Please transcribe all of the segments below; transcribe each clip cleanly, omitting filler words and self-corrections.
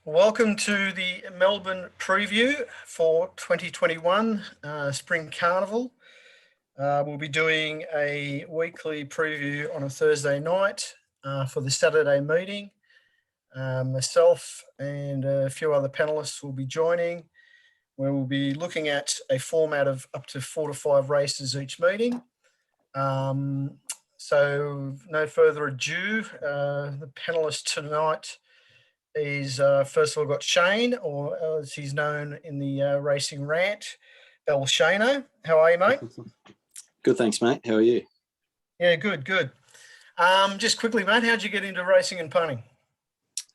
Welcome to the Melbourne preview for 2021 Spring Carnival. We'll be doing a weekly preview on a Thursday night for the Saturday meeting. Myself and a few other panelists will be joining, where we'll be looking at a format of up to 4 to 5 races each meeting. So no further ado, the panelists tonight is first of all got Shane, or as he's known in the RacingRant, El Shano. How are you, mate? Good, thanks, mate. How are you? Yeah, good. Just quickly, mate, how'd you get into racing and punting?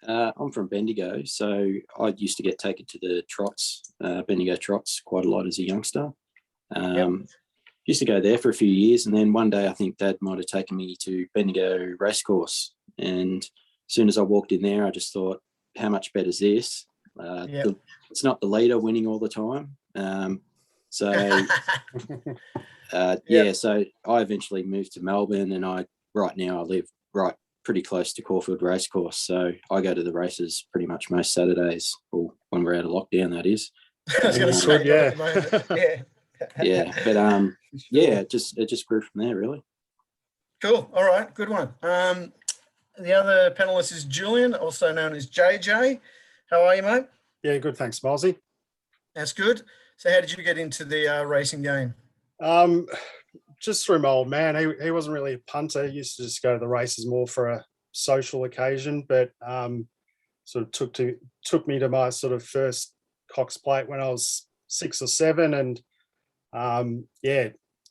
I'm from Bendigo, so I used to get taken to the trots, Bendigo trots, quite a lot as a youngster. Used to go there for a few years, and then one day I think Dad might have taken me to Bendigo Racecourse, and as soon as I walked in there, I just thought, how much better is this? It's not the leader winning all the time. So I eventually moved to Melbourne, and right now I live pretty close to Caulfield Racecourse. So I go to the races pretty much most Saturdays, or when we're out of lockdown, that is. I was going to say, But it just grew from there, really. Cool. All right, good one. The other panelist is Julian, also known as JJ. How are you, mate? Yeah, good. Thanks, Mozzie. That's good. So how did you get into the racing game? Just through my old man. He wasn't really a punter. He used to just go to the races more for a social occasion, but sort of took me to my sort of first Cox Plate when I was 6 or 7, and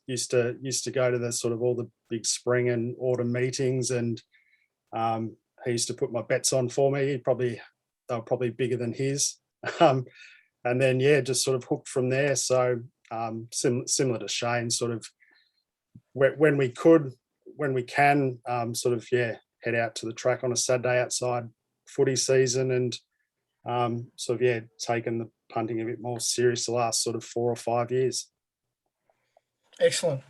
used to go to the sort of all the big spring and autumn meetings, and he used to put my bets on for me. They were probably bigger than his, and then just sort of hooked from there. So similar to Shane, sort of when we can head out to the track on a Saturday outside footy season, and taken the punting a bit more serious the last sort of 4 or 5 years. Excellent.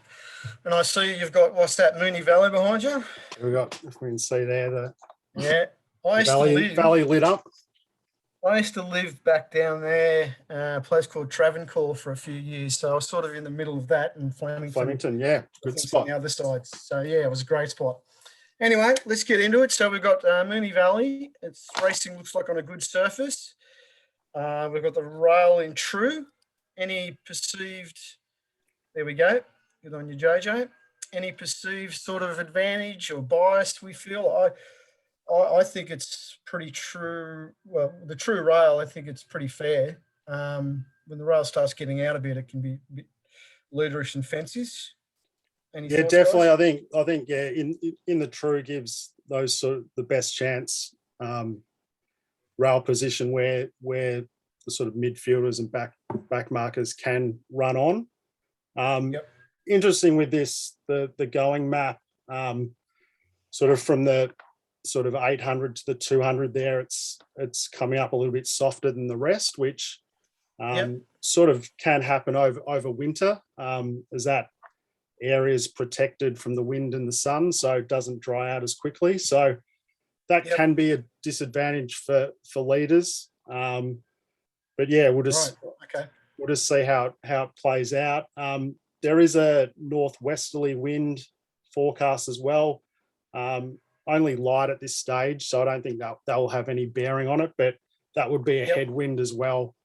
And I see you've got, what's that, Moonee Valley behind you? We got, if we can see there, valley lit up. I used to live back down there, a place called Travancore for a few years. So I was sort of in the middle of that and Flemington. Yeah, good spot. On the other side. So yeah, it was a great spot. Anyway, let's get into it. So we've got Moonee Valley. It's racing, looks like on a good surface. We've got the rail in true. Any perceived, there we go. Good on you, JJ. Any perceived sort of advantage or bias we feel? I think it's pretty true. Well, the true rail, I think it's pretty fair. When the rail starts getting out a bit, it can be a bit leaderish and fences. Yeah, definitely. Guys? I think in the true gives those sort of the best chance rail position where the sort of midfielders and back markers can run on. Interesting with this, the going map, sort of from the sort of 800 to the 200 there, it's coming up a little bit softer than the rest, which sort of can happen over winter, as that area is protected from the wind and the sun, so it doesn't dry out as quickly. So that can be a disadvantage for leaders. But yeah, we'll just see how it plays out. There is a northwesterly wind forecast as well. Only light at this stage, so I don't think they'll have any bearing on it, but that would be a headwind as well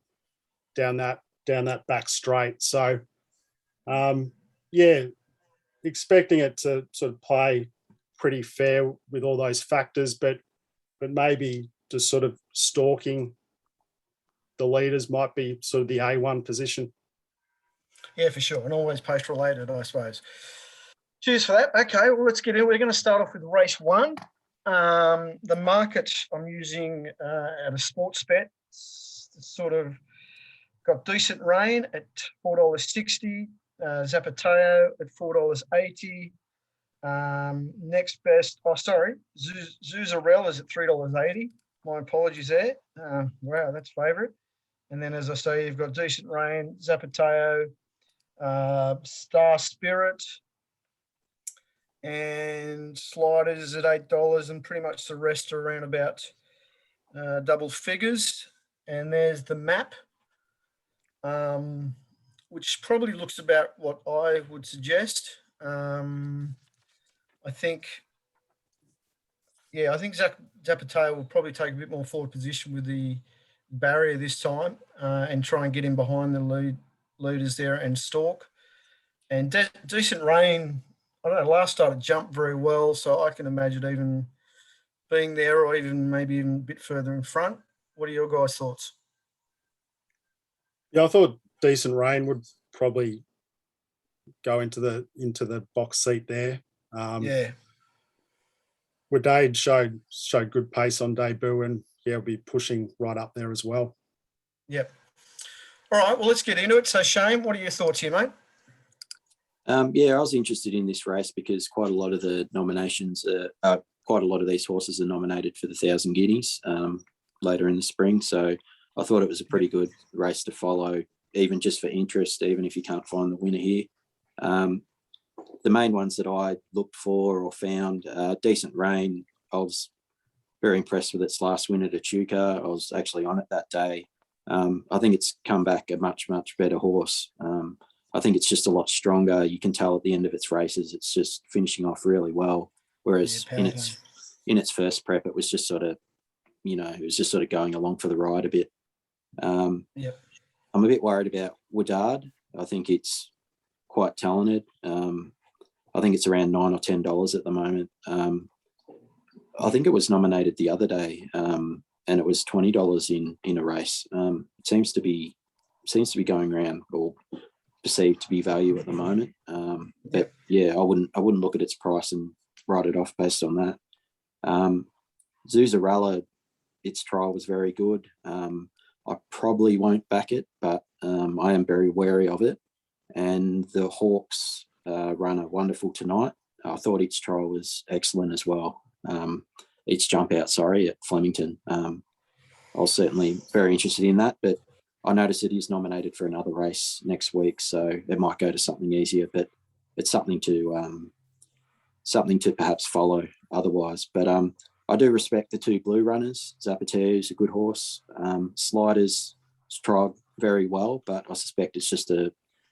down that back straight. So expecting it to sort of play pretty fair with all those factors, but maybe just sort of stalking the leaders might be sort of the A1 position. Yeah, for sure, and always post related, I suppose. Cheers for that. Okay, well, let's get in. We're going to start off with race 1. The market I'm using at a sports bet, sort of got decent rain at $4.60, Zapateo at $4.80. Next best, Zuzarel is at $3.80. My apologies there. Wow, that's favourite. And then, as I say, you've got decent rain, Zapateo, Star Spirit, and Sliders at $8, and pretty much the rest are around about double figures. And there's the map, which probably looks about what I would suggest. I think, I think Zapateo will probably take a bit more forward position with the barrier this time and try and get in behind the leaders there and stalk. And decent rain, I don't know, last start it jumped very well, so I can imagine even being there or even maybe even a bit further in front. What are your guys' thoughts? Yeah, I thought Decent Rain would probably go into the box seat there. Woodade showed good pace on debut, and he'll be pushing right up there as well. Yep. All right, well, let's get into it. So, Shane, what are your thoughts here, mate? I was interested in this race because quite a lot of the nominations, quite a lot of these horses are nominated for the 1,000 Guineas later in the spring. So I thought it was a pretty good race to follow, even just for interest, even if you can't find the winner here. The main ones that I looked for or found, Decent Rain, I was very impressed with its last win at Echuca. I was actually on it that day. I think it's come back a much, much better horse. I think it's just a lot stronger. You can tell at the end of its races, it's just finishing off really well. Whereas in its first prep, it was just sort of, going along for the ride a bit. I'm a bit worried about Woodard. I think it's quite talented. I think it's around $9 or $10 at the moment. I think it was nominated the other day, and it was $20 in a race. It seems to be going around or perceived to be value at the moment. But I wouldn't look at its price and write it off based on that. Zuzarella, its trial was very good. I probably won't back it, but I am very wary of it. And the Hawks runner, wonderful tonight. I thought its trial was excellent as well. Its jump out, at Flemington. I was certainly very interested in that, but I noticed it is nominated for another race next week, so it might go to something easier, but it's something to perhaps follow otherwise. But I do respect the two blue runners. Zapateo is a good horse. Sliders tried very well, but I suspect it's just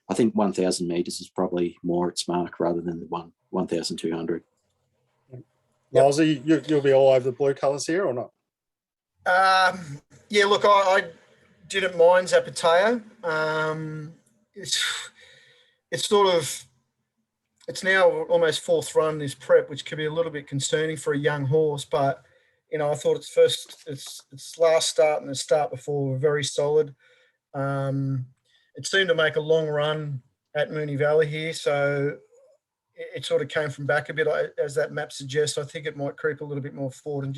I think 1,000 metres is probably more its mark rather than the 1,200. Milesy, you'll be all over the blue colours here or not? Look, I didn't mind Zapateo. It's now almost fourth run this prep, which could be a little bit concerning for a young horse. But I thought its last start and the start before were very solid. It seemed to make a long run at Moonee Valley here, so it sort of came from back a bit, as that map suggests. I think it might creep a little bit more forward and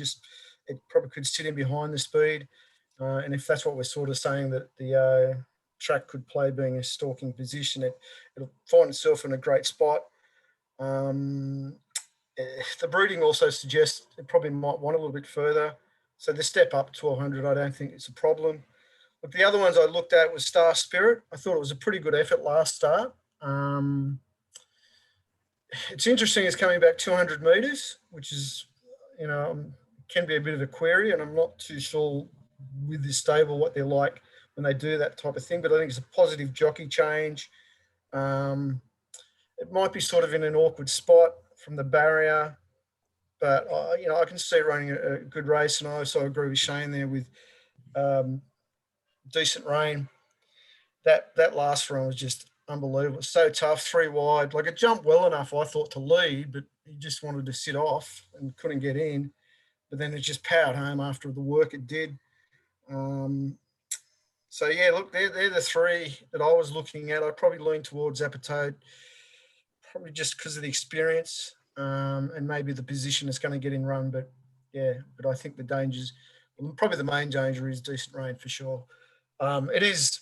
it probably could sit in behind the speed. And if that's what we're sort of saying, that the track could play being a stalking position, it'll find itself in a great spot. The breeding also suggests it probably might want a little bit further. So the step up 1,200, I don't think it's a problem. But the other ones I looked at was Star Spirit. I thought it was a pretty good effort last start. It's interesting it's coming back 200 metres, which is, can be a bit of a query, and I'm not too sure with this stable what they're like when they do that type of thing, but I think it's a positive jockey change. It might be sort of in an awkward spot from the barrier, but I can see it running a good race, and I also agree with Shane there with Decent Rain. That last run was just unbelievable. It's so tough, 3 wide. Like, it jumped well enough, I thought, to lead, but he just wanted to sit off and couldn't get in. But then it just powered home after the work it did. Look, they're the 3 that I was looking at. I'd probably lean towards Zapateo, probably just because of the experience and maybe the position it's going to get in run. But I think probably the main danger is Decent Rain for sure. It is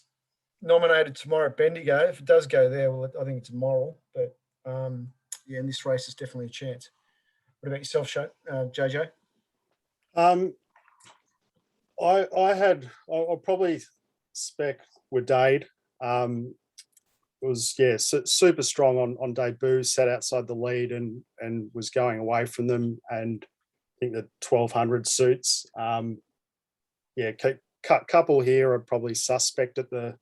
nominated tomorrow at Bendigo. If it does go there, well, I think it's immoral. But in this race, it's definitely a chance. What about yourself, JJ? I'll probably spec Woodade. It was super strong on debut, sat outside the lead and was going away from them, and I think the 1,200 suits. yeah, couple here are probably suspect at the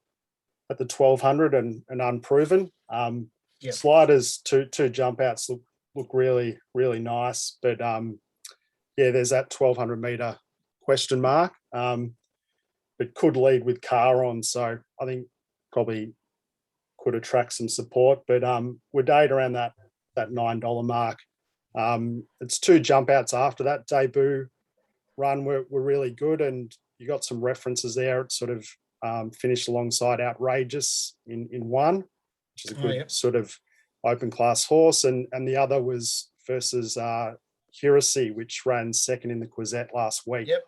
1200 and unproven. Yep. Sliders, two jump outs look really, really nice, but yeah, there's that 1200 meter question mark. But could lead with car on, so I think probably could attract some support. But we're dated around that $9 mark. It's two jump outs after that debut run were really good, and you got some references there. It sort of finished alongside Outrageous in one, which is a good sort of open class horse, and the other was versus Heresy, which ran second in the Quizette last week. Yep.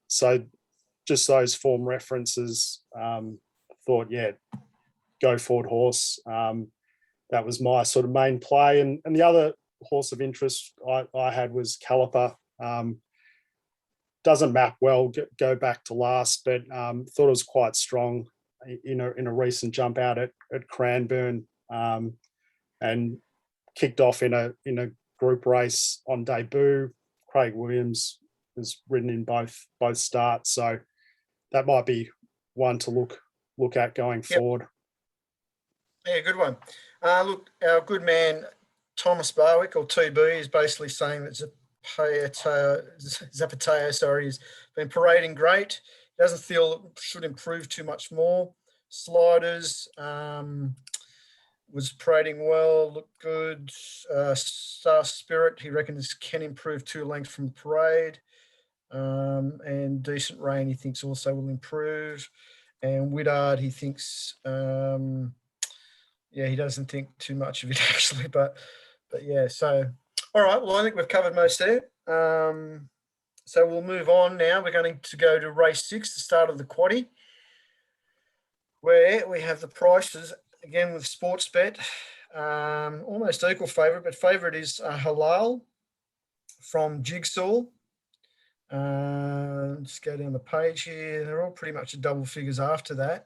So just those form references, thought, yeah, go forward horse. That was my sort of main play. And the other horse of interest I had was Caliper. Doesn't map well, go back to last, but thought it was quite strong in a recent jump out at Cranbourne, and kicked off in a group race on debut. Craig Williams was ridden in both starts, so that might be one to look at going forward. Yeah, good one. Look, our good man Thomas Barwick, or TB, is basically saying that Zapateo, sorry, has been parading great. Doesn't feel it should improve too much more. Sliders was parading well, looked good. Star Spirit, he reckons can improve 2 lengths from the parade. And Decent Rain, he thinks also will improve. And Widdard, he thinks, he doesn't think too much of it actually, but yeah. So, all right. Well, I think we've covered most there. So we'll move on now. We're going to go to race 6, the start of the quaddie, where we have the prices again with Sportsbet, almost equal favourite, but favourite is Halal from Jigsaw. Just go down the page here. They're all pretty much double figures after that.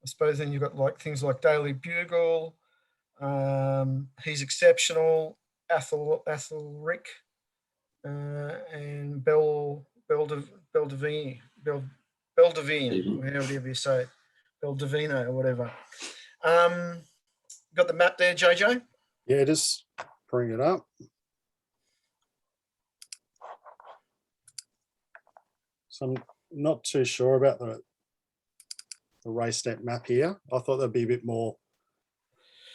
I suppose then you've got like things like Daily Bugle, He's Exceptional, Athelric, and Beldevine, whatever you say it, Beldevino or whatever. Got the map there, JJ? Yeah, just bring it up. So I'm not too sure about the RaceNet map here. I thought there'd be a bit more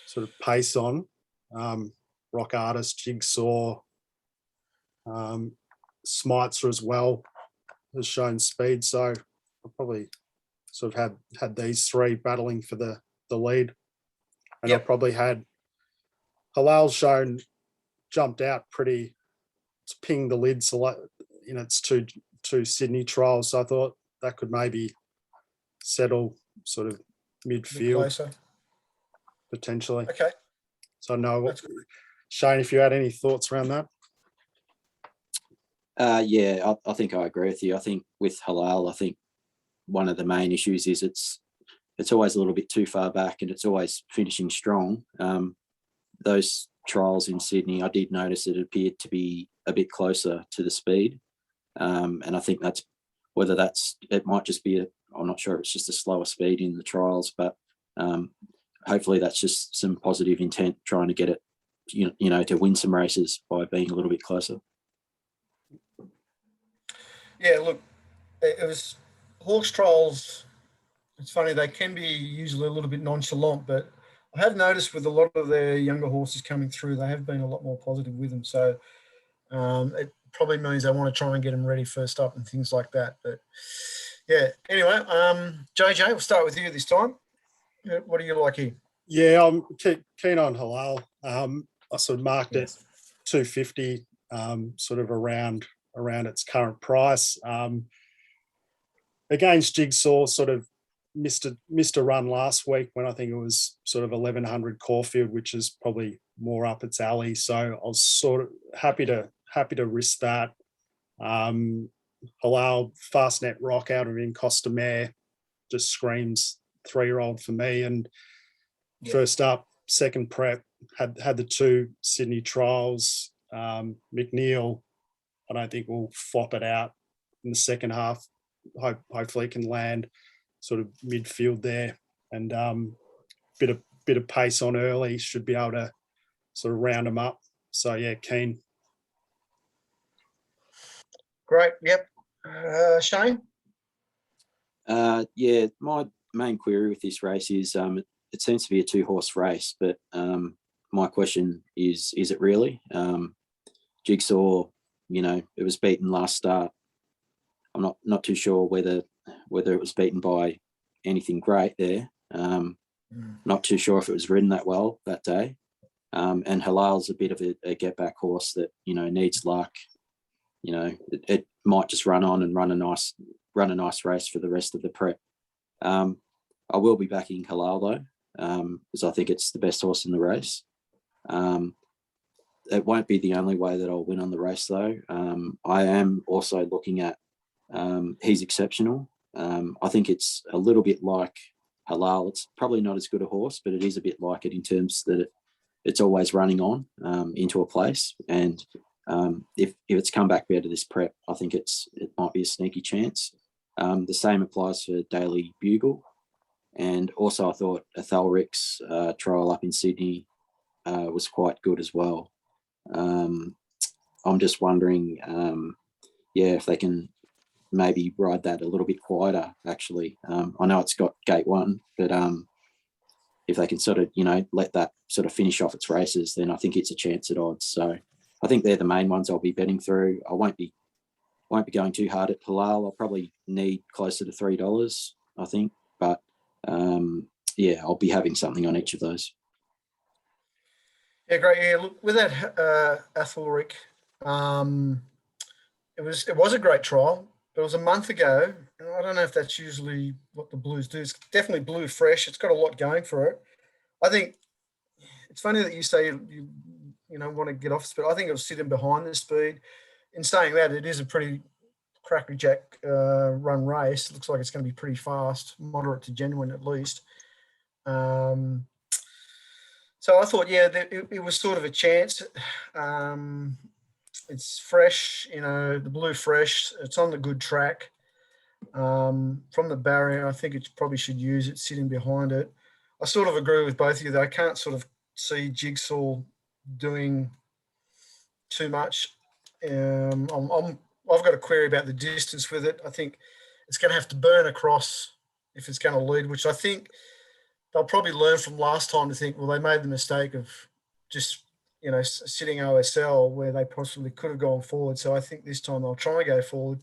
sort of pace on. Rock Artist, Jigsaw, Smitzer as well has shown speed. So I probably sort of had these three battling for the lead. And I probably had Halal jumped out pretty, it's pinged the lid in its two Sydney trials. So I thought that could maybe settle sort of midfield potentially. Okay. So no, Shane, if you had any thoughts around that? Yeah, I think I agree with you. I think with Halal, I think one of the main issues is it's always a little bit too far back and it's always finishing strong. Those trials in Sydney, I did notice it appeared to be a bit closer to the speed. And I think it might just be I'm not sure, it's just a slower speed in the trials, but hopefully that's just some positive intent trying to get it, to win some races by being a little bit closer. Yeah, look, it was horse trials. It's funny, they can be usually a little bit nonchalant, but I have noticed with a lot of their younger horses coming through, they have been a lot more positive with them. So it probably means they want to try and get them ready first up and things like that. But yeah, anyway, JJ, we'll start with you this time. What do you like here? Yeah, I'm keen on Halal. I sort of marked it 250, sort of around its current price. Against Jigsaw, sort of missed a run last week when I think it was sort of 1100 Caulfield, which is probably more up its alley. So I was sort of happy to risk that. Halal Fastnet Rock out of Incostamare just screams 3-year-old for me. And first up, second prep, had the 2 Sydney trials. McNeil, I don't think will flop it out in the second half. Hopefully can land sort of midfield there, and bit of pace on early should be able to sort of round them up. So yeah, keen. Great. Yep. Shane? Yeah, my main query with this race is it seems to be a 2-horse race, but my question is it really? Jigsaw, it was beaten last start. I'm not too sure whether it was beaten by anything great there. Not too sure if it was ridden that well that day. And Halal's a bit of a get back horse that needs luck. It might just run on and run a nice race for the rest of the prep. I will be backing Halal though, because I think it's the best horse in the race. It won't be the only way that I'll win on the race though. I am also looking at He's Exceptional. I think it's a little bit like Halal. It's probably not as good a horse, but it is a bit like it in terms that it's always running on into a place. And if it's come back better this prep, I think it might be a sneaky chance. The same applies for Daily Bugle. And also I thought Athalric's trial up in Sydney was quite good as well. I'm just wondering, if they can maybe ride that a little bit quieter, actually. I know it's got gate 1, but if they can sort of, let that sort of finish off its races, then I think it's a chance at odds. So I think they're the main ones I'll be betting through. I won't be going too hard at Halal. I'll probably need closer to $3, I think. But I'll be having something on each of those. Yeah, great. Yeah, look, with that Athalric, it was a great trial. But it was a month ago, and I don't know if that's usually what the Blues do. It's definitely blue fresh. It's got a lot going for it. I think it's funny that you say you want to get off speed. I think it'll sit in behind the speed. In saying that, it is a pretty crackerjack run race. It looks like it's going to be pretty fast, moderate to genuine at least. So I thought, it was sort of a chance. It's fresh, the blue fresh. It's on the good track. From the barrier, I think it probably should use it sitting behind it. I sort of agree with both of you, though. I can't sort of see Jigsaw doing too much. I've got a query about the distance with it. I think it's going to have to burn across if it's going to lead, which I think they'll probably learn from last time to think, well, they made the mistake of just sitting OSL where they possibly could have gone forward. So I think this time they'll try and go forward,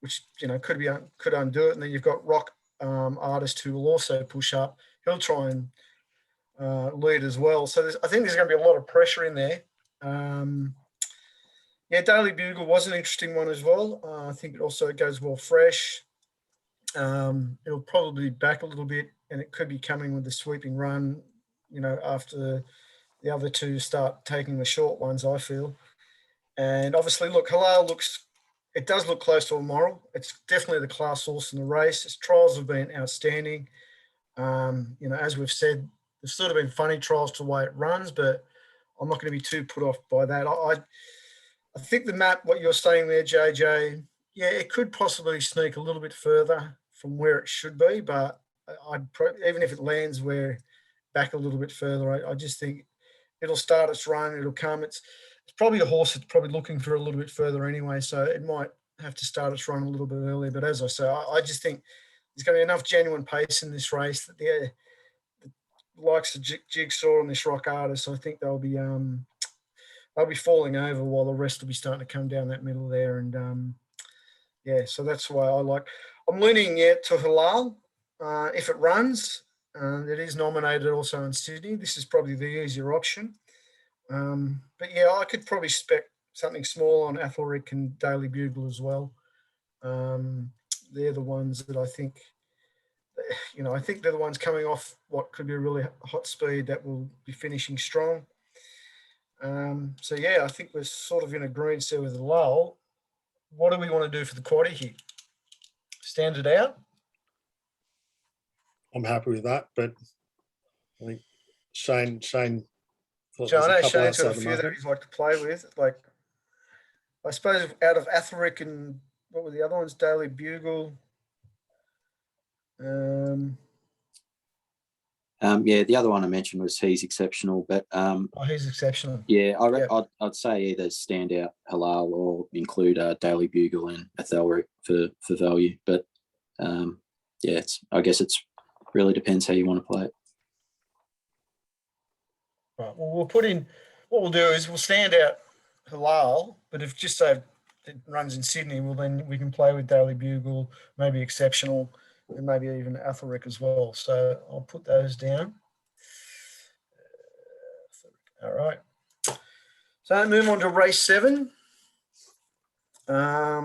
which could undo it. And then you've got Rock Artist who will also push up. He'll try and lead as well. So I think there's going to be a lot of pressure in there. Daily Bugle was an interesting one as well. I think it also goes well fresh. It'll probably back a little bit, and it could be coming with the sweeping run, after the other two start taking the short ones, I feel. And obviously, look, Halal it does look close to a moral. It's definitely the class horse in the race. Its trials have been outstanding. As we've said, there's sort of been funny trials to the way it runs, but I'm not going to be too put off by that. I think the map, what you're saying there, JJ, it could possibly sneak a little bit further from where it should be, but even if it lands back a little bit further, I just think it'll start its run, it'll come. It's probably a horse that's probably looking for a little bit further anyway, so it might have to start its run a little bit earlier. But as I say, I just think there's going to be enough genuine pace in this race that the likes of Jigsaw and this Rock Artist, I think they'll be falling over while the rest will be starting to come down that middle there. And so that's why I'm leaning to Halal. If it runs, it is nominated also in Sydney. This is probably the easier option. But I could probably spec something small on Athalric and Daily Bugle as well. They're the ones that I think they're the ones coming off what could be a really hot speed that will be finishing strong. I think we're sort of in agreement there with the lull. What do we want to do for the quaddie here? Stand it out? I'm happy with that, but I think Shane. I know Shane's got a few that he'd like to play with. Like, I suppose out of Athalric and what were the other ones? Daily Bugle. Yeah, the other one I mentioned was He's Exceptional, but Oh, He's Exceptional. yeah, Yep. I'd say either Standout Halal or include Daily Bugle and Athelric for value. But yeah, I guess it's really depends how you want to play it. Right. Well, we'll put in. What we'll do is we'll stand out Halal, but if just say it runs in Sydney, well then we can play with Daily Bugle, maybe Exceptional, and maybe even Athelric as well. So I'll put those down. All right. So move on to race 7. Yeah,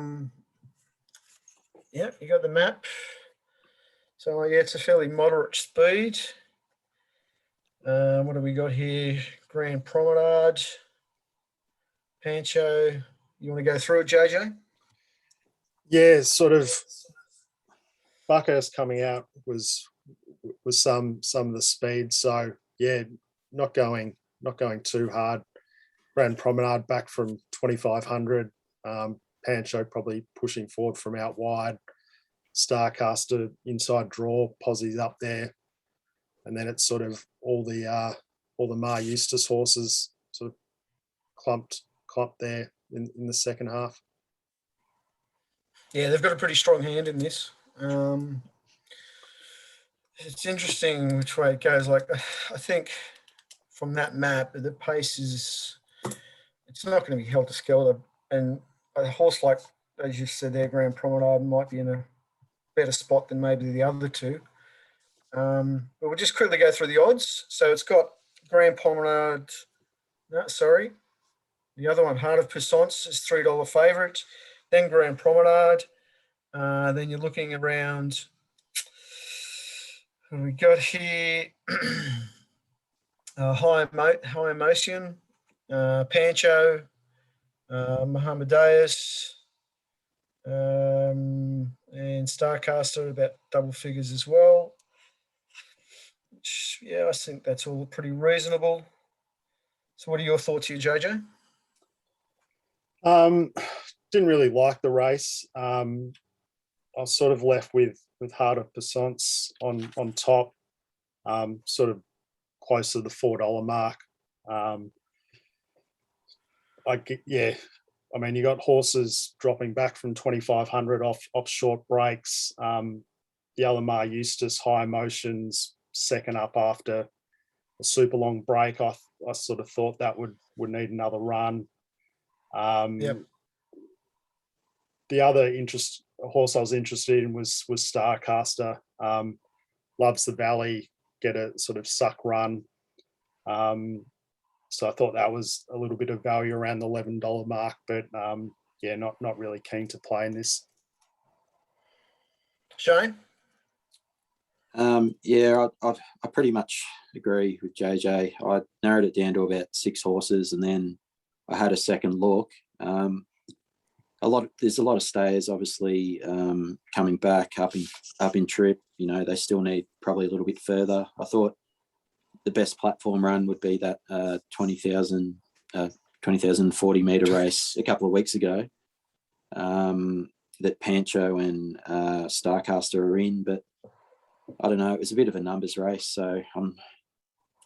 you got the map. So yeah, it's a fairly moderate speed. What do we got here? Grand Promenade, Pancho. You want to go through it, JJ? Yeah, sort of. Buckhurst coming out was some of the speed. So yeah, not going too hard. Grand Promenade back from 2,500. Pancho probably pushing forward from out wide. Starcaster inside draw, Posse's up there, and then it's sort of all the Mar Eustace horses sort of clumped there in the second half. Yeah, they've got a pretty strong hand in this. It's interesting which way it goes. Like, I think from that map, the pace is, it's not going to be helter-skelter. And a horse like, as you said there, Grand Promenade might be in a better spot than maybe the other two. But we'll just quickly go through the odds. So it's got Grand Promenade, no, sorry. The other one, Heart of Puissance, is $3 favourite. Then Grand Promenade. Then you're looking around, what we got here? High Emotion, Pancho, Mohammedaeus, and Starcaster about double figures as well. Which, yeah, I think that's all pretty reasonable. So what are your thoughts here, JJ? Didn't really like the race. I was sort of left with Heart of Puissance on top, sort of close to the $4 mark. I mean, you got horses dropping back from 2,500 off short breaks. The other Mar Eustace, High Emotions, second up after a super long break. I sort of thought that would need another run. Yep. The other horse I was interested in was Starcaster. Loves the Valley, get a sort of suck run. So I thought that was a little bit of value around the $11 mark, but yeah, not really keen to play in this. Shane? Yeah, I pretty much agree with JJ. I narrowed it down to about 6 horses, and then I had a second look. There's a lot of stayers, obviously, coming back up in trip. You know, they still need probably a little bit further. I thought the best platform run would be that 20,000 40-meter race a couple of weeks ago that Pancho and Starcaster are in, but I don't know, it was a bit of a numbers race, so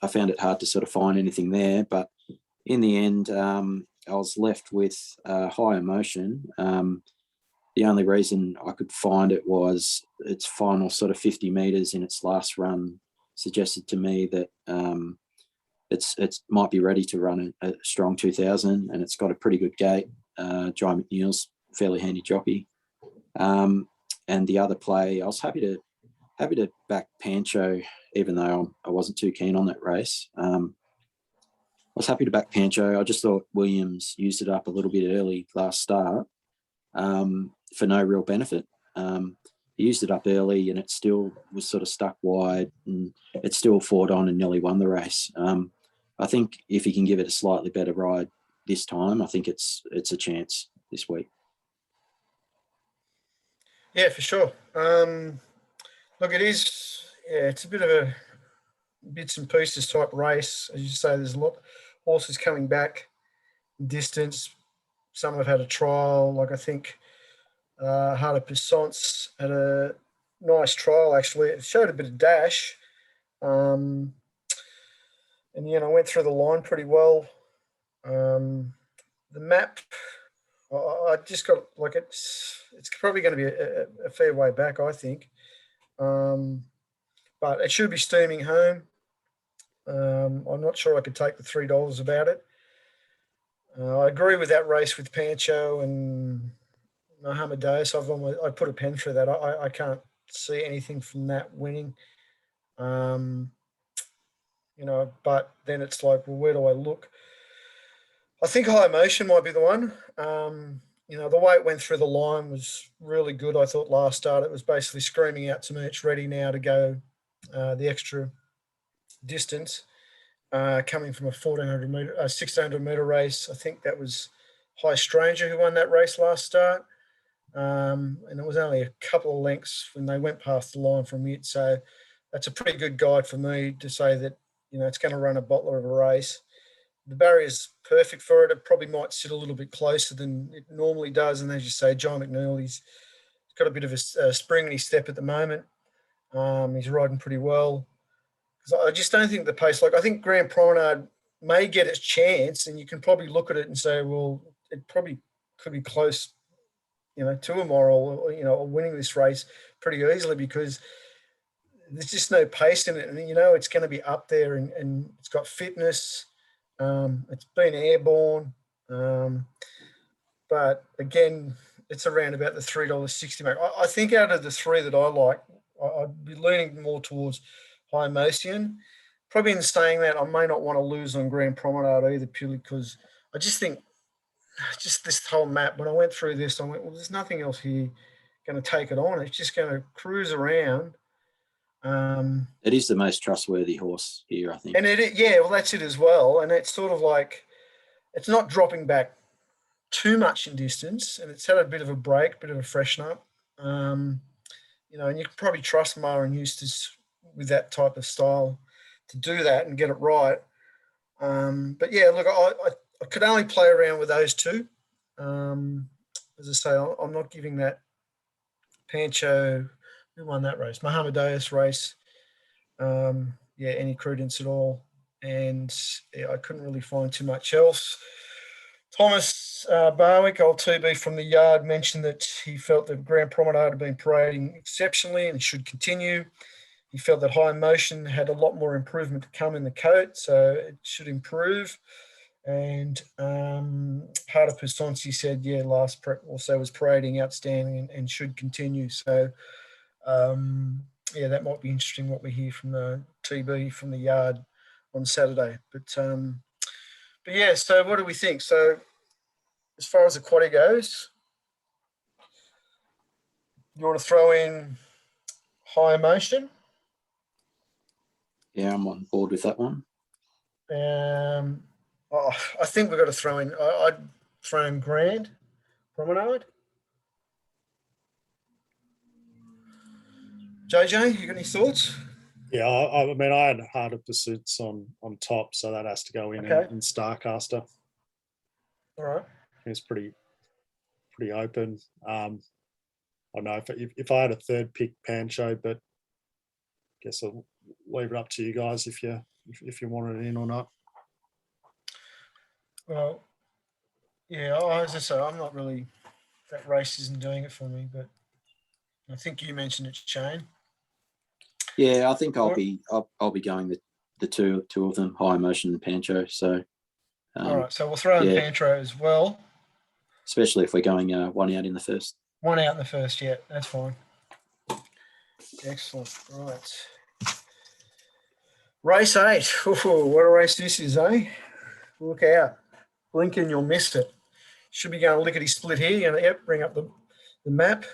I found it hard to sort of find anything there. But in the end, I was left with High Emotion. The only reason I could find it was its final sort of 50 metres in its last run suggested to me that it's might be ready to run a strong 2,000, and it's got a pretty good gate. Jai McNeil's fairly handy jockey. And the other play, I was happy to back Pancho, even though I wasn't too keen on that race. I was happy to back Pancho. I just thought Williams used it up a little bit early last start for no real benefit. He used it up early and it still was sort of stuck wide, and it still fought on and nearly won the race. I think if he can give it a slightly better ride this time, I think it's a chance this week. Yeah, for sure. Look, it's a bit of a bits and pieces type race. As you say, there's a lot of horses coming back distance. Some have had a trial. Like I think Heart of Pissance had a nice trial, actually. It showed a bit of dash. And, I went through the line pretty well. The map, I just got, like, it's probably going to be a fair way back, I think. But it should be steaming home. I'm not sure I could take the $3 about it. I agree with that race with Pancho and Mohamedos. I put a pen through that. I can't see anything from that winning. But then it's like, well, where do I look? I think High Emotion might be the one. The way it went through the line was really good. I thought last start it was basically screaming out to me, it's ready now to go the extra distance. Coming from a 1600 meter race. I think that was High Stranger who won that race last start. And it was only a couple of lengths when they went past the line from it. So that's a pretty good guide for me to say that, it's going to run a bottler of a race. The barrier's perfect for it. It probably might sit a little bit closer than it normally does. And as you say, John McNeil, he's got a bit of a spring in his step at the moment. He's riding pretty well. Because I just don't think the pace, I think Grand Promenade may get its chance, and you can probably look at it and say, well, it probably could be close, to him or winning this race pretty easily, because there's just no pace in it. And, it's going to be up there, and it's got fitness. It's been airborne. But again, it's around about the $3.60 mark. I think out of the three that I like, I'd be leaning more towards High Emotion. Probably in saying that, I may not want to lose on Grand Promenade either, purely because I just think this whole map, when I went through this, I went, well, there's nothing else here going to take it on. It's just going to cruise around. It is the most trustworthy horse here, I think. And that's it as well. And it's sort of like, it's not dropping back too much in distance, and it's had a bit of a break, bit of a freshen up. And you can probably trust Mara and Eustace with that type of style to do that and get it right. But yeah, look, I could only play around with those two. As I say, I'm not giving that Pancho, who won that race, Mohamedos race, any credence at all. And I couldn't really find too much else. Thomas Barwick, old TB from the yard, mentioned that he felt that Grand Promenade had been parading exceptionally and should continue. He felt that High Emotion had a lot more improvement to come in the coat, so it should improve. And Heart of Pissance, he said, last prep also was parading outstanding and should continue. So, that might be interesting what we hear from the TB from the yard on Saturday. But yeah, so what do we think? So as far as the quaddy goes, you want to throw in High Emotion? Yeah, I'm on board with that one. I think we've got to throw in, I'd throw in Grand Promenade. JJ, you got any thoughts? Yeah, I mean, I had Heart of Pursuits on top, so that has to go in Starcaster. All right. It's pretty open. I don't know if I had a third pick, Pancho, but I guess I'll leave it up to you guys if you want it in or not. Well, yeah, as I say, I'm not really, that race isn't doing it for me, but I think you mentioned it, Shane. Yeah, I think I'll be going the two of them, High Emotion and Pancho. So, all right, so we'll throw in Pancho as well. Especially if we're going one out in the first. One out in the first, yeah, that's fine. Excellent. Right. Race 8. Ooh, what a race this is, eh? Look out. Blink and you'll miss it. Should be going lickety-split here. You're going to bring up the map.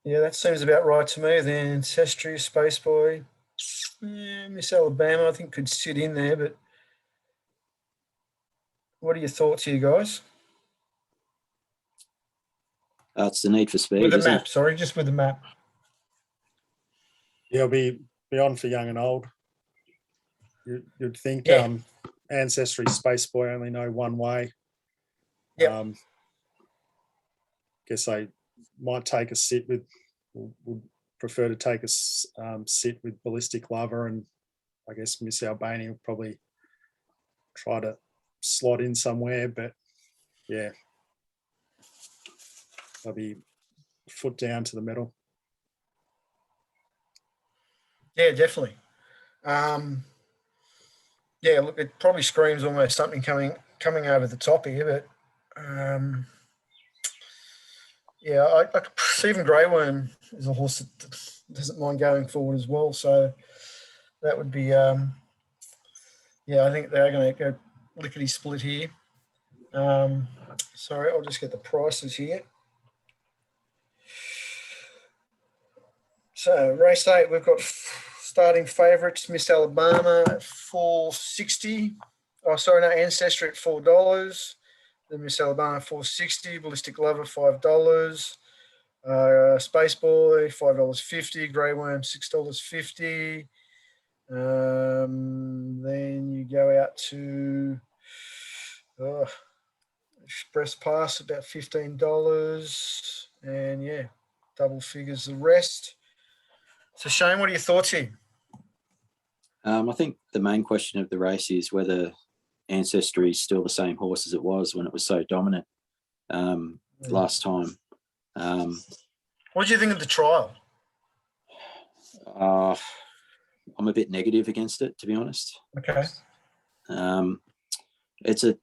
Yeah, that seems about right to me. Then Ancestry, Space Boy. Miss Alabama, I think, could sit in there, but what are your thoughts here, guys? It's the Need for Speed. With the map, sorry, just with the map. Yeah, it'll be on for young and old. You'd think Ancestry Space Boy only know one way. Yep. Guess I might take a sit with, would prefer to take a sit with Ballistic Lover, and I guess Miss Albania will probably try to slot in somewhere, but yeah, I'll be foot down to the metal. Yeah, definitely. Yeah, look, it probably screams almost something coming over the top here, but yeah, I Stephen Grey Worm is a horse that doesn't mind going forward as well, so that would be yeah, I think they're going to go lickety split here. Sorry, I'll just get the prices here. So race 8, we've got starting favourites, Miss Alabama at $4.60. Oh, sorry, no, Ancestry at $4. Then Miss Alabama $4.60. Ballistic Lover $5. Space Boy $5.50. Grey Worm $6.50. Then you go out to Express Pass about $15, and yeah, double figures the rest. So Shane, what are your thoughts here? I think the main question of the race is whether Ancestry is still the same horse as it was when it was so dominant last time. What did you think of the trial? I'm a bit negative against it, to be honest. Okay. It's a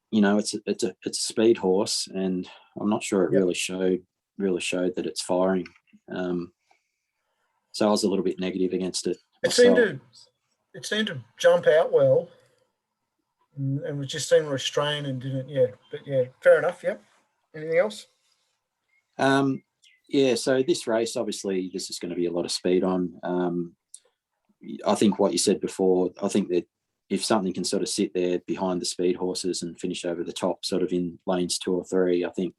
speed horse, and I'm not sure it really showed that it's firing. So I was a little bit negative against it. It seemed to jump out well, and was just seemed restrained and didn't. Yeah, but yeah, fair enough. Yep. Anything else? Yeah. So this race, obviously, this is going to be a lot of speed on. I think what you said before. I think that if something can sort of sit there behind the speed horses and finish over the top, sort of in lanes 2 or 3, I think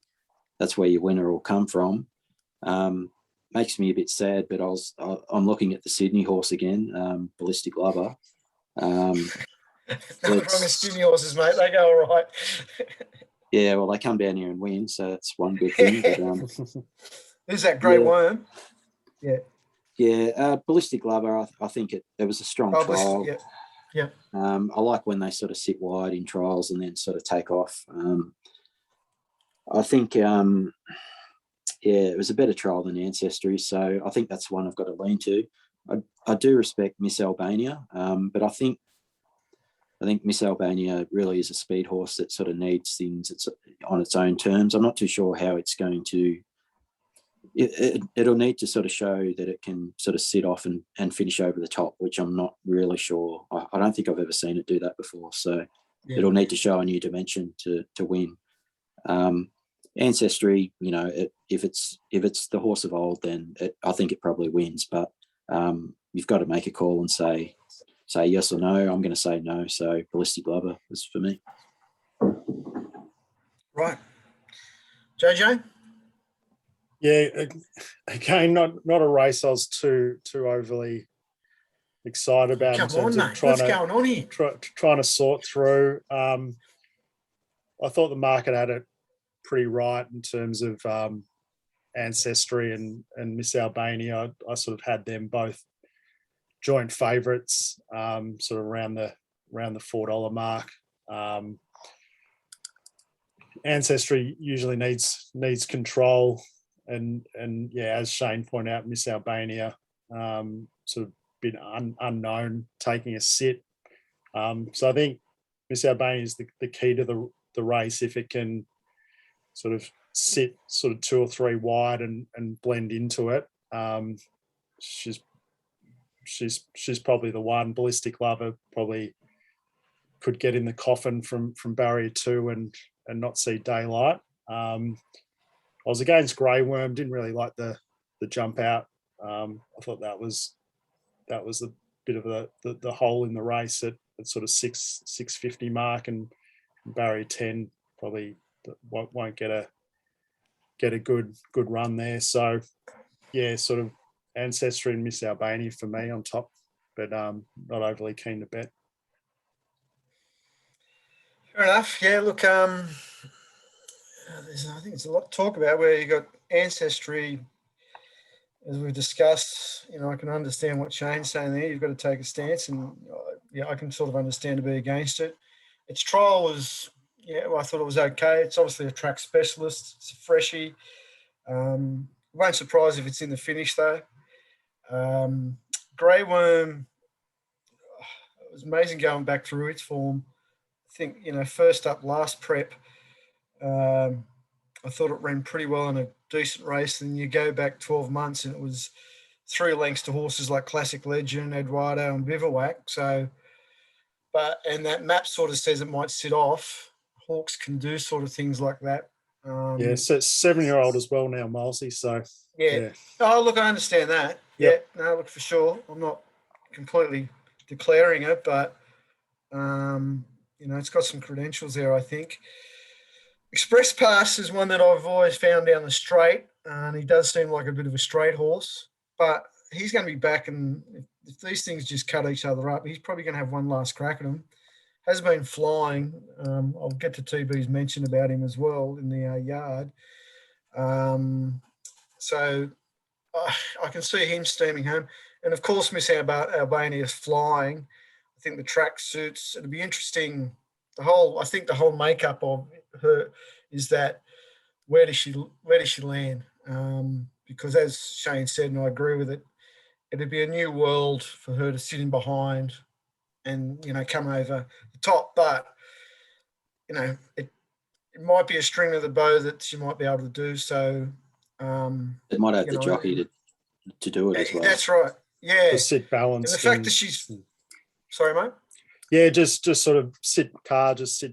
that's where your winner will come from. Makes me a bit sad, but I'm looking at the Sydney horse again, Ballistic Lover. Nothing wrong with Sydney horses, mate. They go all right. Yeah, well, they come down here and win, so that's one good thing. But, who's that Grey Worm? Yeah. Yeah, Ballistic Lover, I think it was a strong trial. Yeah. I like when they sort of sit wide in trials and then sort of take off. I think, it was a better trial than Ancestry, so I think that's one I've got to lean to. I do respect Miss Albania, but I think Miss Albania really is a speed horse that sort of needs things on its own terms. I'm not too sure how it's going to. It'll need to sort of show that it can sort of sit off and finish over the top, which I'm not really sure. I don't think I've ever seen it do that before. So it'll need to show a new dimension to win. Ancestry, if it's the horse of old, then I think it probably wins. But you've got to make a call and say yes or no. I'm going to say no. So Ballistic Lover is for me. Right, JJ. Yeah, again, not a race I was too overly excited about. Come on, mate. What's going on here? Trying to sort through. I thought the market had it pretty right in terms of Ancestry and Miss Albania. I sort of had them both joint favourites, sort of around the $4 mark. Ancestry usually needs control. And yeah, as Shane pointed out, Miss Albania sort of been unknown taking a sit. So I think Miss Albania is the key to the race. If it can sort of sit sort of 2 or 3 wide and blend into it, she's probably the one. Ballistic Lover probably could get in the coffin from barrier 2 and not see daylight. I was against Grey Worm, didn't really like the jump out. I thought that was a bit of the hole in the race at sort of 650 mark, and barrier 10 probably won't get a good run there. So yeah, sort of Ancestry and Miss Albania for me on top, but not overly keen to bet. Fair enough. Yeah, look, I think it's a lot to talk about where you got ancestry, as we've discussed. I can understand what Shane's saying there. You've got to take a stance, and yeah, I can sort of understand to be against it. Its trial was, well, I thought it was okay. It's obviously a track specialist. It's a freshie. Won't surprise if it's in the finish though. Grey Worm, it was amazing going back through its form. I think, first up last prep, I thought it ran pretty well in a decent race. And you go back 12 months and it was 3 lengths to horses like Classic Legend, Eduardo and Bivouac. So, and that map sort of says it might sit off. Hawks can do sort of things like that. Yeah, so it's 7-year-old as well now, Milesy. So yeah. Oh, look, I understand that. Yep. Yeah, no, look, for sure. I'm not completely declaring it, but it's got some credentials there, I think. Express Pass is one that I've always found down the straight, and he does seem like a bit of a straight horse, but he's going to be back, and if these things just cut each other up, he's probably going to have one last crack at him. Has been flying. I'll get to TB's mention about him as well in the yard. So I can see him steaming home. And, of course, Miss Albania is flying. I think the track suits. It'll be interesting. I think the whole makeup of her is that where does she land? Because as Shane said, and I agree with it, it'd be a new world for her to sit in behind and, come over the top. But, it might be a string of the bow that she might be able to do. So it might have the jockey to do it as well. That's right. Yeah. To sit balanced. And the fact that she's sorry, mate. Yeah, just sort of sit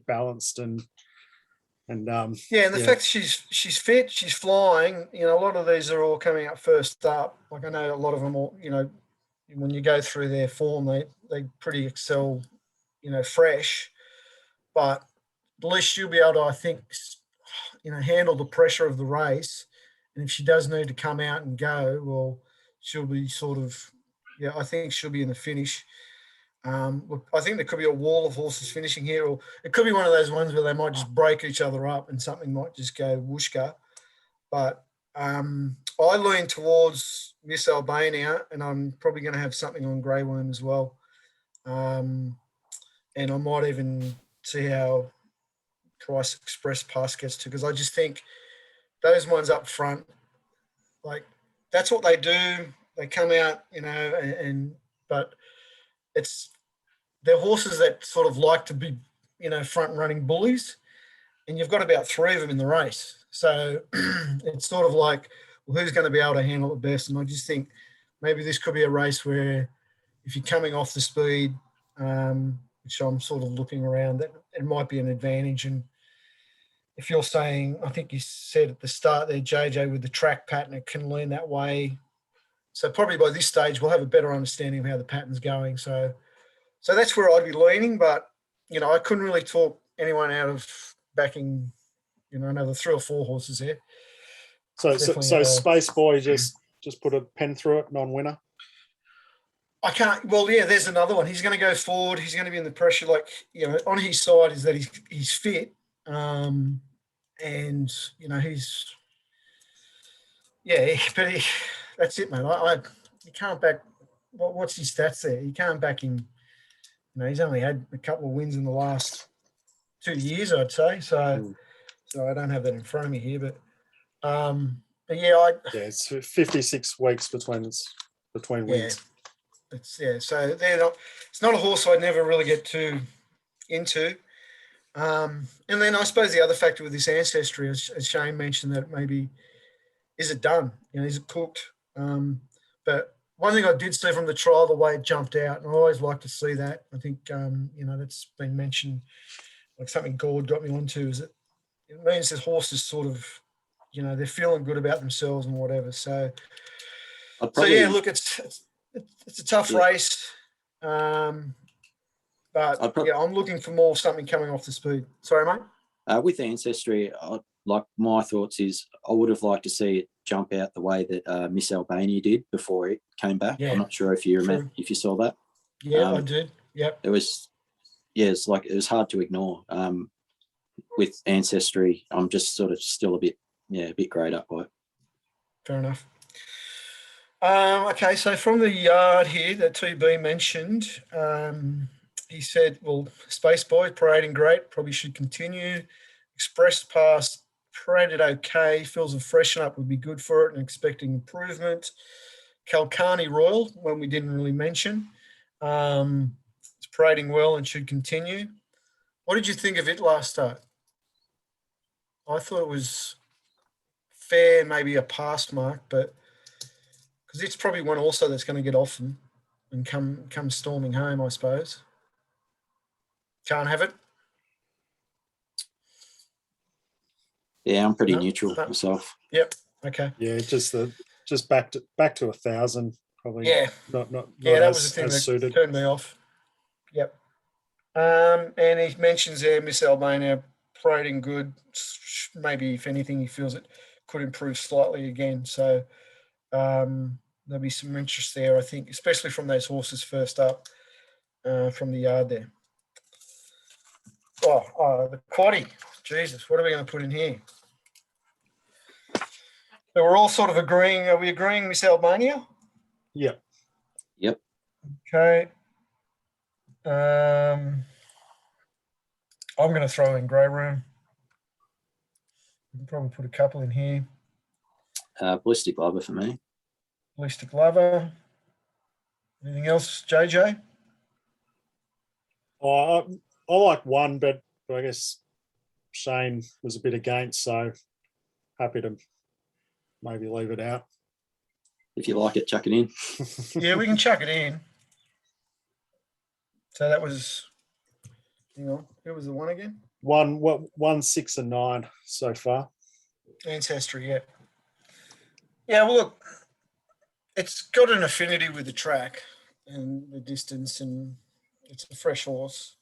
balanced and and the fact that she's fit, she's flying. A lot of these are all coming up first up. Like I know a lot of them all, when you go through their form, they pretty excel, fresh. But at least she'll be able to, I think, handle the pressure of the race. And if she does need to come out and go, well, she'll be sort of, I think she'll be in the finish. Look, I think there could be a wall of horses finishing here, or it could be one of those ones where they might just break each other up and something might just go whooshka. But I lean towards Miss Albania, and I'm probably going to have something on Grey Worm as well. And I might even see how Price Express Pass gets to, because I just think those ones up front, like that's what they do. They come out, but they're horses that sort of like to be, front running bullies, and you've got about 3 of them in the race. So it's sort of like, well, who's going to be able to handle it best? And I just think maybe this could be a race where if you're coming off the speed, which I'm sort of looking around, that it might be an advantage. And if you're saying, I think you said at the start there, JJ, with the track pattern, it can lean that way. So probably by this stage, we'll have a better understanding of how the pattern's going. So that's where I'd be leaning, but, I couldn't really talk anyone out of backing, another 3 or 4 horses there. So Space Boy just put a pen through it, non-winner. I can't. Well, yeah, there's another one. He's going to go forward. He's going to be in the pressure. Like, on his side is that he's fit, and he's but that's it, mate. You can't back. What's his stats there? You can't back him. He's only had a couple of wins in the last 2 years, I'd say. So I don't have that in front of me here, but it's 56 weeks between wins. So they're not. It's not a horse I'd never really get too into. And then I suppose the other factor with this ancestry, as Shane mentioned, that maybe is it done? Is it cooked? But one thing I did see from the trial, the way it jumped out, and I always like to see that. I think that's been mentioned, like something Gord got me onto, is that it means the horse is sort of, they're feeling good about themselves and whatever. So look, it's a tough race. But I'm looking for more something coming off the speed. Sorry, mate. With Ancestry, like my thoughts is I would have liked to see it jump out the way that Miss Albania did before it came back. Yeah. I'm not sure if you remember, if you saw that. Yeah, I did. Yep. It was, it was hard to ignore. with Ancestry, I'm just sort of still a bit greyed up by it. Fair enough. Okay, so from the yard here that TB mentioned, he said, well, Space Boy, parading great, probably should continue. Express Pass, paraded okay, feels a freshen up would be good for it and expecting improvement. Kalkani Royal, one we didn't really mention, it's parading well and should continue. What did you think of it last start? I thought it was fair, maybe a pass mark, but because it's probably one also that's going to get off and come storming home, I suppose. Can't have it. Yeah, I'm pretty No? neutral No. myself. Yep. Okay. Yeah, just back to 1,000 probably. Yeah. Not Yeah, that as, was the thing as that suited. turned me off. Yep. And he mentions there Miss Albania parading good. Maybe if anything, he feels it could improve slightly again. So there'll be some interest there, I think, especially from those horses first up from the yard there. Oh, the quaddie. Jesus, what are we going to put in here? So we're all sort of agreeing. Are we agreeing, Miss Albania? Yeah. Yep. Okay. I'm going to throw in Grey Room. We can probably put a couple in here. Ballistic Lover for me. Ballistic Lover. Anything else, JJ? I like one, but I guess Shane was a bit against, so happy to maybe leave it out. If you like it, chuck it in. Yeah, we can chuck it in. So that was, hang on, who was the one again? 1, 6, and 9 so far. Ancestry, yeah. Yeah, well, look, it's got an affinity with the track and the distance, and it's a fresh horse.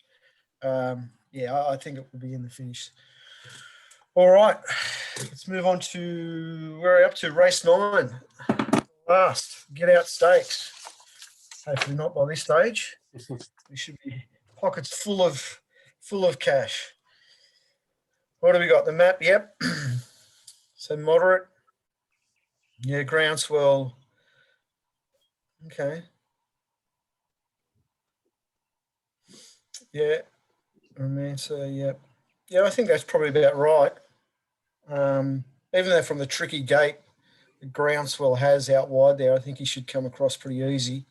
Yeah, I think it will be in the finish. All right, let's move on to where are we up to? Race 9. Last, get out stakes. Hopefully not by this stage. We should be pockets full of cash. What do we got? The map, yep. So moderate. Yeah, groundswell. Okay. Yeah. Romancer, yep. Yeah, I think that's probably about right. Even though from the tricky gate, the groundswell has out wide there, I think he should come across pretty easy.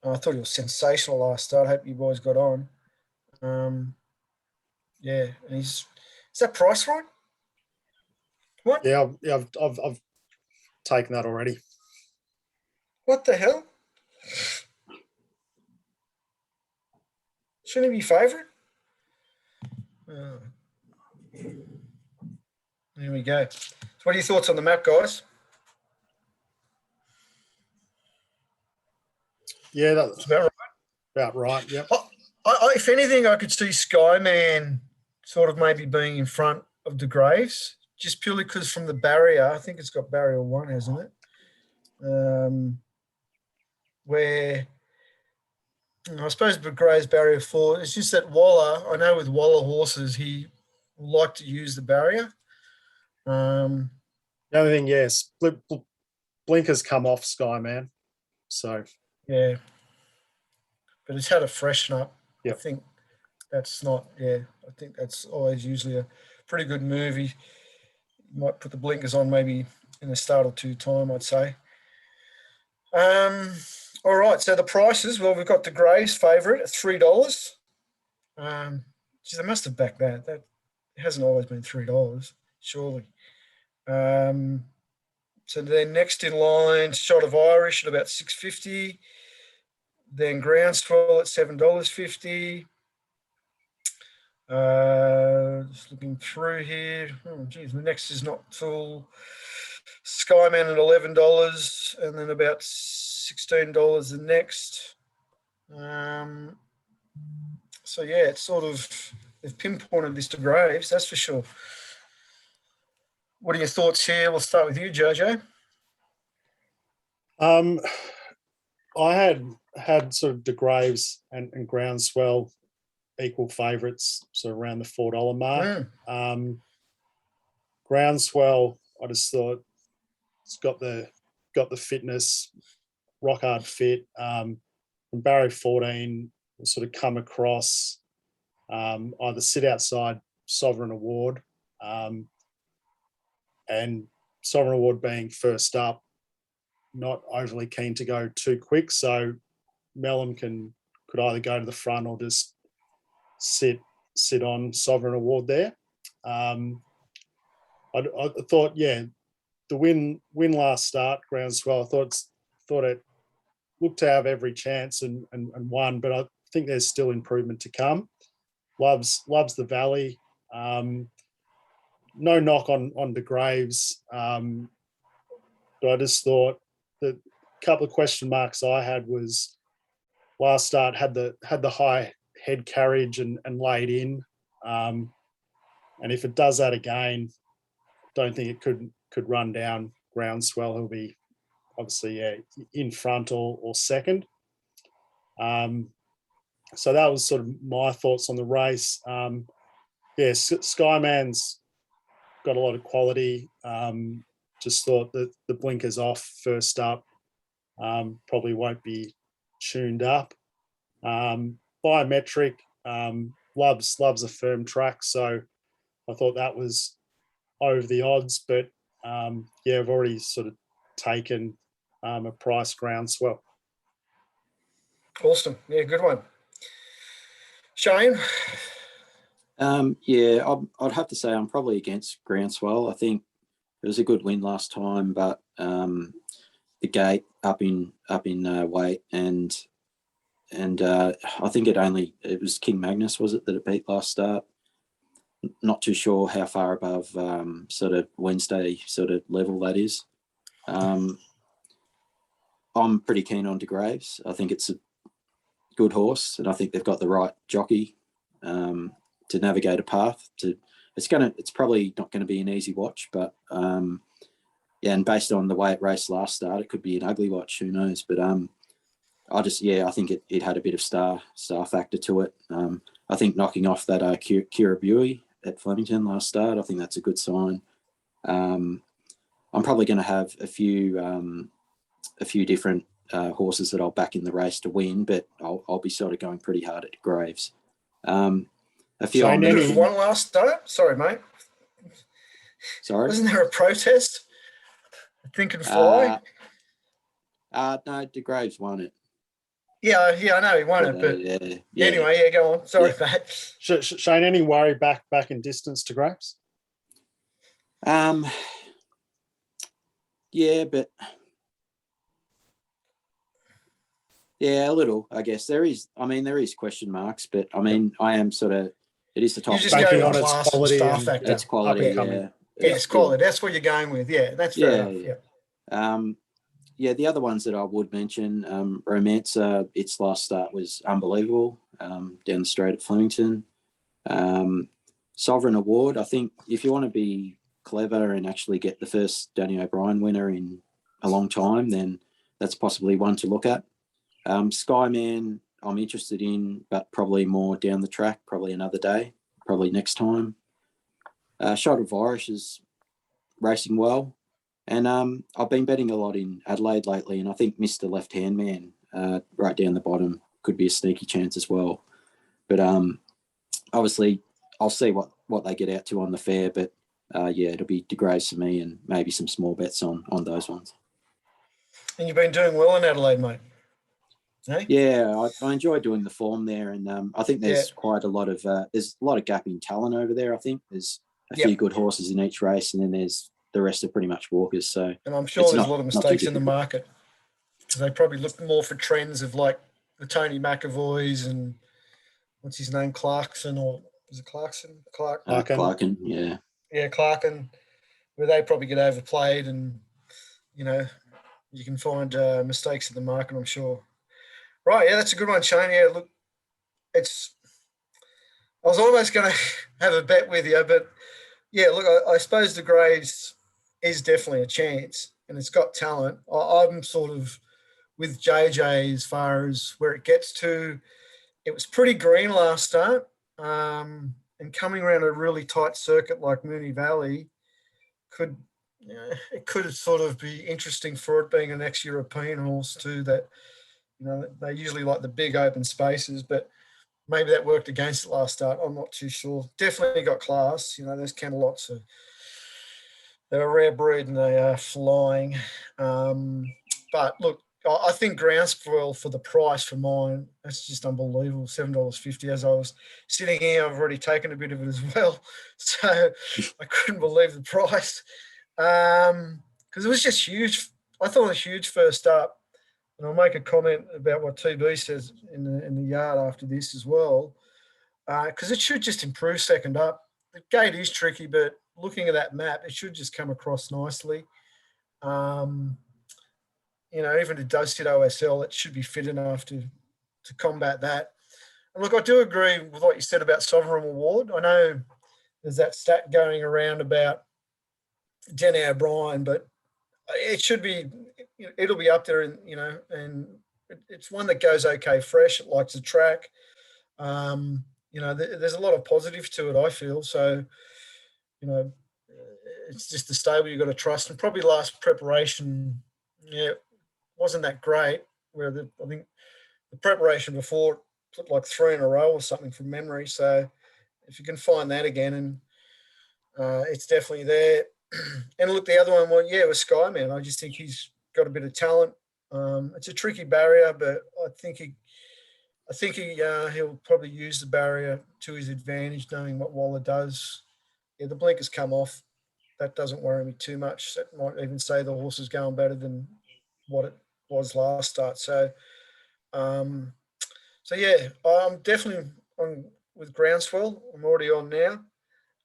I thought he was sensational last start. I hope you boys got on. Yeah, and is that price right? What? Yeah, I've taken that already. What the hell? Shouldn't he be favourite? There we go. So what are your thoughts on the map, guys? Yeah, that's About right. about right. Yep. If anything, I could see Skyman sort of maybe being in front of De Graves, just purely because from the barrier, I think it's got barrier 1, hasn't it? Where I suppose De Graves barrier 4. It's just that Waller. I know with Waller horses, he will like to use the barrier. The only thing, yes, blinkers come off Skyman, so yeah, but it's had a freshen up. Yep. I think that's not. Yeah, I think that's always usually a pretty good move. He might put the blinkers on maybe in a start or two time, I'd say. All right, so the prices. Well, we've got De Graves favourite at $3. Geez, they must have backed that. That hasn't always been $3, surely. So then next in line, Shot of Irish at about $6.50. Then Groundswell at $7.50. Just looking through here. Oh, geez, the next is not full. Skyman at $11, and then about $16 the next. So yeah, it's sort of they've pinpointed this to Graves, that's for sure. What are your thoughts here? We'll start with you, Jojo. I had sort of De Graves and Groundswell equal favourites, so around the $4 mark. Mm. Groundswell, I just thought it's got the fitness, rock hard fit. From barrier 14, will sort of come across, either sit outside Sovereign Award, and Sovereign Award being first up, not overly keen to go too quick. So Mellon could either go to the front or just sit on Sovereign Award there. I thought, yeah, the win last start, Groundswell, I thought it looked to have every chance and won, but I think there's still improvement to come. Loves the Valley. No knock on De Graves, but I just thought that a couple of question marks I had was last start had the high head carriage and laid in, and if it does that again, don't think it could run down Groundswell. He'll be obviously in front or second. So that was sort of my thoughts on the race. Skyman's got a lot of quality. Just thought that the blinkers off first up, probably won't be tuned up. Biometric, loves a firm track, so I thought that was over the odds, but I've already sort of taken a price Groundswell. Awesome. Yeah, good one. Shane? I'd have to say I'm probably against Groundswell. I think it was a good win last time, but the gate up in weight and I think it was King Magnus, was it, that it beat last start? Not too sure how far above sort of Wednesday sort of level that is. I'm pretty keen on De Graves. I think it's a good horse, and I think they've got the right jockey to navigate a path. It's probably not going to be an easy watch, but and based on the way it raced last start, it could be an ugly watch. Who knows? But I think it had a bit of star factor to it. I think knocking off that Kirabui at Flemington last start, I think that's a good sign. I'm probably going to have a few different horses that I'll back in the race to win, but I'll be sort of going pretty hard at Graves. A few Shane, you won last start? Sorry, mate. Sorry? Wasn't there a protest? Think and Fly? No, De Graves won it. Yeah, I know he won it, but anyway, go on. Sorry, mate. Shane, any worry back in distance to Graves? A little, I guess. There is question marks, but I mean, I am sort of, it is the top. You're just going on its quality star factor. It's quality, it's quality. That's what you're going with. Yeah, that's fair enough. Yeah. The other ones that I would mention, Romancer, its last start was unbelievable, down the straight at Flemington. Sovereign Award, I think if you want to be clever and actually get the first Danny O'Brien winner in a long time, then that's possibly one to look at. Skyman, I'm interested in, but probably more down the track, probably another day, probably next time. Shot of Irish is racing well. And I've been betting a lot in Adelaide lately, and I think Mr. Left Hand Man, right down the bottom, could be a sneaky chance as well. But obviously, I'll see what they get out to on the fair, but it'll be De Graves for me and maybe some small bets on those ones. And you've been doing well in Adelaide, mate. Hey? Yeah, I enjoy doing the form there, and I think there's quite a lot of gap in talent over there. I think there's a few good horses in each race, and then there's the rest are pretty much walkers. So, and I'm sure there's a lot of mistakes in the market because they probably look more for trends of like the Tony McAvoys and what's his name, Clarkson, or is it Clarkson? Clarkin, yeah. Yeah, Clarkin, where they probably get overplayed, and you can find mistakes in the market, I'm sure. Right, yeah, that's a good one, Shane. Yeah, look, I was almost going to have a bet with you, but yeah, look, I suppose De Graves is definitely a chance, and it's got talent. I'm sort of with JJ as far as where it gets to. It was pretty green last start, and coming around a really tight circuit like Moonee Valley could, it could sort of be interesting for it being an ex-European horse too. That they usually like the big open spaces, but maybe that worked against it last start. I'm not too sure. Definitely got class. Those Camelots they're a rare breed and they are flying. But look, I think Groundswell for the price for mine, that's just unbelievable. $7.50. As I was sitting here, I've already taken a bit of it as well. So I couldn't believe the price. Because it was just huge. I thought it was huge first up. And I'll make a comment about what TB says in the yard after this as well. Because it should just improve second up. The gate is tricky, but looking at that map, it should just come across nicely. Even if it does hit OSL, it should be fit enough to combat that. And look, I do agree with what you said about Sovereign Award. I know there's that stat going around about Jenny O'Brien, but it should be, it'll be up there, and it's one that goes okay fresh. It likes the track. There's a lot of positive to it, I feel. So, it's just the stable you've got to trust. And probably last preparation, wasn't that great. Where I think the preparation before took like 3 in a row or something from memory. So if you can find that again, and it's definitely there. And look, the other one, it was Skyman. I just think he's got a bit of talent. It's a tricky barrier, but I think he'll probably use the barrier to his advantage, knowing what Waller does. Yeah, the blinkers come off. That doesn't worry me too much. That might even say the horse is going better than what it was last start. So, I'm definitely on with Groundswell. I'm already on now.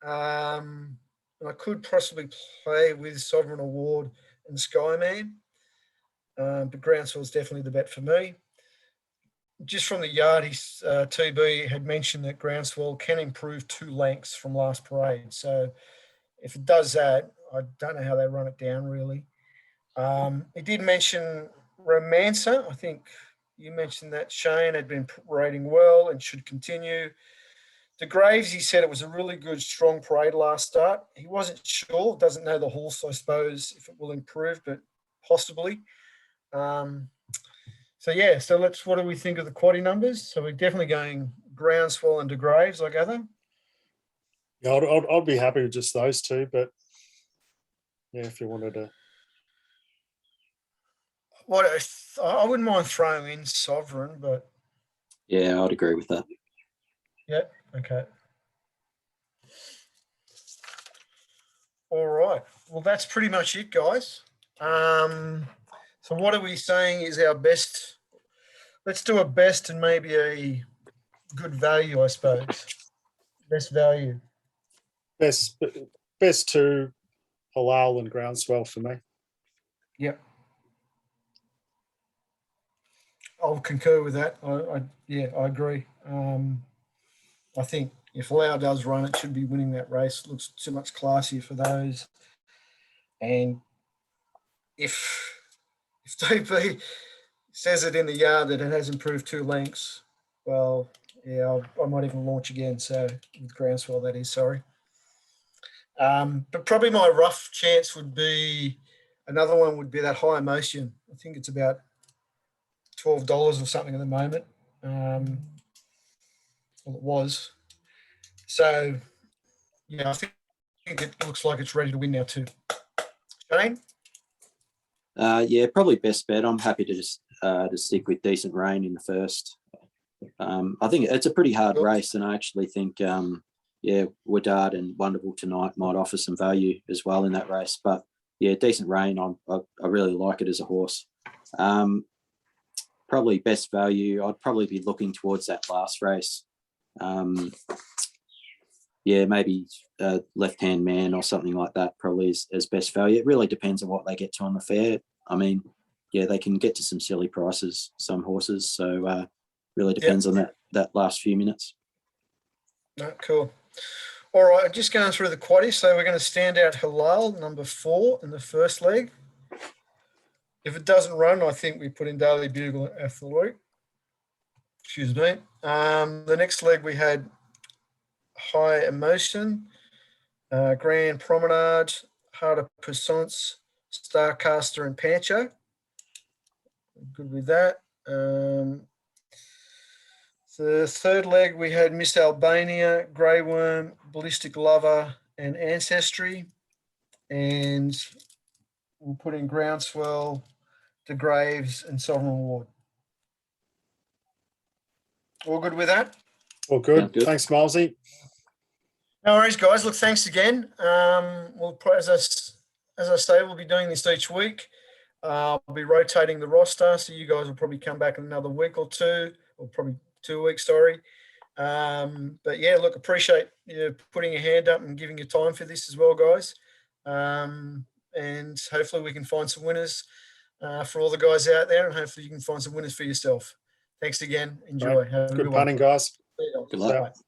And I could possibly play with Sovereign Award and Skyman. But Groundswell is definitely the bet for me. Just from the yard, TB had mentioned that Groundswell can improve 2 lengths from last parade. So if it does that, I don't know how they run it down really. He did mention Romancer. I think you mentioned that Shane had been rating well and should continue. De Graves, he said it was a really good, strong parade last start. He wasn't sure, doesn't know the horse, I suppose, if it will improve, but possibly. So what do we think of the quaddie numbers? So we're definitely going Groundswell and De Graves, I gather. Yeah, I'd be happy with just those 2, but yeah, if you wanted to. I wouldn't mind throwing in Sovereign, but Yeah, I'd agree with that. yeah, okay. All right. Well, that's pretty much it, guys. So what are we saying is our best? Let's do a best and maybe a good value, I suppose. Best value. Best 2, Halal and Groundswell for me. Yep. I'll concur with that. I agree. I think if Lau does run, it should be winning that race. It looks too much classier for those. And if TP says it in the yard that it has improved 2 lengths, well, yeah, I might even launch again. So with Groundswell, that is, sorry. But probably my rough chance would be, another one would be that High Emotion. I think it's about $12 or something at the moment. Well, it was. So, yeah, I think it looks like it's ready to win now too. Shane? Yeah, probably best bet. I'm happy to just to stick with Decent Rain in the first. I think it's a pretty hard race, and I actually think, Woodard and Wonderful Tonight might offer some value as well in that race. But yeah, Decent Rain, I really like it as a horse. Probably best value, I'd probably be looking towards that last race. Maybe Left-Hand Man or something like that probably is best value. It really depends on what they get to on the fair. I mean, they can get to some silly prices, some horses. So really depends on that last few minutes. No, cool. All right, just going through the quaddies. So we're going to stand out Halal, number 4 in the first leg. If it doesn't run, I think we put in Daily Bugle and Athlete. Excuse me. The next leg we had High Emotion, Grand Promenade, Heart of Puissance, Starcaster and Pancho. Good with that. The third leg, we had Miss Albania, Grey Worm, Ballistic Lover, and Ancestry. And we'll put in Groundswell, De Graves, and Sovereign Reward. All good with that? All good. Sounds good. Thanks, Milesy. No worries, guys. Look, thanks again. As I say, we'll be doing this each week. I'll be rotating the roster, so you guys will probably come back in another week or two, or probably 2 weeks, sorry. But yeah, look, appreciate you putting your hand up and giving your time for this as well, guys. And hopefully we can find some winners for all the guys out there, and hopefully you can find some winners for yourself. Thanks again. Enjoy. Right. Have a Good good one. punning, guys. Good luck. Bye.